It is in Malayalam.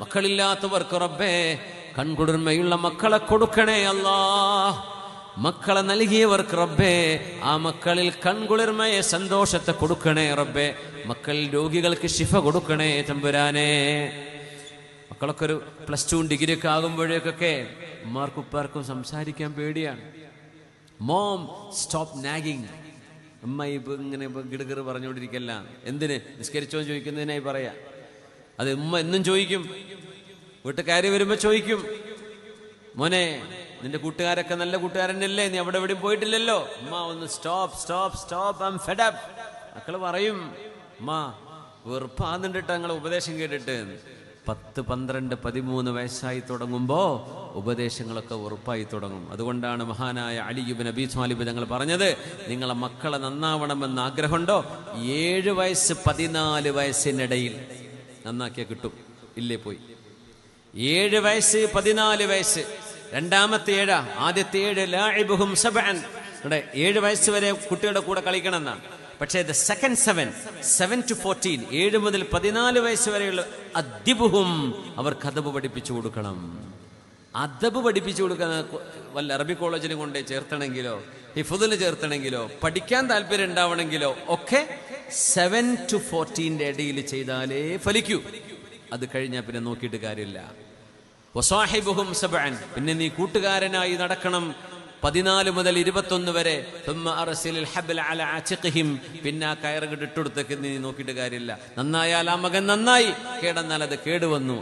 മക്കളില്ലാത്തവർക്ക് റബ്ബേ കൺകുളിർമയുള്ള മക്കളെ കൊടുക്കണേ അല്ലാ. മക്കളെ നൽകിയവർക്ക് റബ്ബേ ആ മക്കളിൽ കൺകുളിർമയെ സന്തോഷത്തെ കൊടുക്കണേ റബ്ബേ. മക്കൾ രോഗികൾക്ക് ശിഫ കൊടുക്കണേ തമ്പുരാനെ. മക്കളൊക്കെ ഒരു +2 ഡിഗ്രി ഒക്കെ ആകുമ്പോഴേക്കൊക്കെ ഉമ്മാർക്കും ഉപ്പാർക്കും സംസാരിക്കാൻ പേടിയാണ്. Mom stop nagging. അമ്മ ഇങ്ങനെ ഗിടുകിറ് പറഞ്ഞുകൊണ്ടിരിക്കല്ല. എന്തിന്? നിസ്കരിച്ചോ ചോദിക്കുന്നതിനായി പറയാ. അത് ഉമ്മ എന്നും ചോദിക്കും. വീട്ടുകാരി വരുമ്പോ ചോദിക്കും, മോനെ നിന്റെ കൂട്ടുകാരൊക്കെ നല്ല കൂട്ടുകാരനല്ലേ, നീ അവിടെ എവിടെയും പോയിട്ടില്ലല്ലോ. ഉമ്മ ഒന്ന് stop stop stop, I am fed up. മക്കള് പറയും, ഉമ്മ വെറുപ്പാകുന്നുണ്ടിട്ട് ഞങ്ങളെ ഉപദേശം കേട്ടിട്ട്. 10, 12, 13 വയസ്സായി തുടങ്ങുമ്പോ ഉപദേശങ്ങളൊക്കെ ഉറപ്പായി തുടങ്ങും. അതുകൊണ്ടാണ് മഹാനായ അലി ഇബ്നു അബീ ത്വാലിബ് തങ്ങൾ പറഞ്ഞത്, നിങ്ങളെ മക്കളെ നന്നാവണമെന്ന് ആഗ്രഹമുണ്ടോ 7 വയസ്സ് 14 വയസ്സിനിടയിൽ നന്നാക്കിയാൽ കിട്ടും. ഇല്ലേ പോയി 7 വയസ്സ് 14 വയസ്സ്, രണ്ടാമത്തെ 7, ആദ്യത്തെ 7 ലാഇബുഹും സബ്അൻ. 7 വയസ്സ് വരെ കുട്ടികളുടെ കൂടെ കളിക്കണം എന്നാണ്. പക്ഷേ the second 7 to 14, 7 മുതൽ 14 വയസ്സ് വരെയുള്ള അദ്ദിബുഹും, അവർക്ക് അദബ് പഠിപ്പിച്ചു കൊടുക്കണം. അദബ് പഠിപ്പിച്ചു കൊടുക്കാൻ വല്ല അറബി കോളേജിലും കൊണ്ടേ ചേർത്തണമെങ്കിലോ ഹിഫ്ദിന് ചേർത്തണമെങ്കിലോ പഠിക്കാൻ താല്പര്യം ഉണ്ടാവണമെങ്കിലോ ഒക്കെ 7 to 14 ഇടയിൽ ചെയ്താലേ ഫലിക്കൂ. അത് കഴിഞ്ഞാൽ പിന്നെ നോക്കിയിട്ട് കാര്യമില്ല. വസാഹിബുഹും സബ്അൻ, പിന്നെ നീ കൂട്ടുകാരനായി നടക്കണം 14 മുതൽ 21 വരെ. പിന്നെ ആ കയറ് ഇട്ടുകൊടുത്തേക്ക് നീ നോക്കിയിട്ട് കാര്യമില്ല. നന്നായാൽ ആ മകൻ നന്നായി, കേടെന്നാൽ അത് കേടുവന്നു.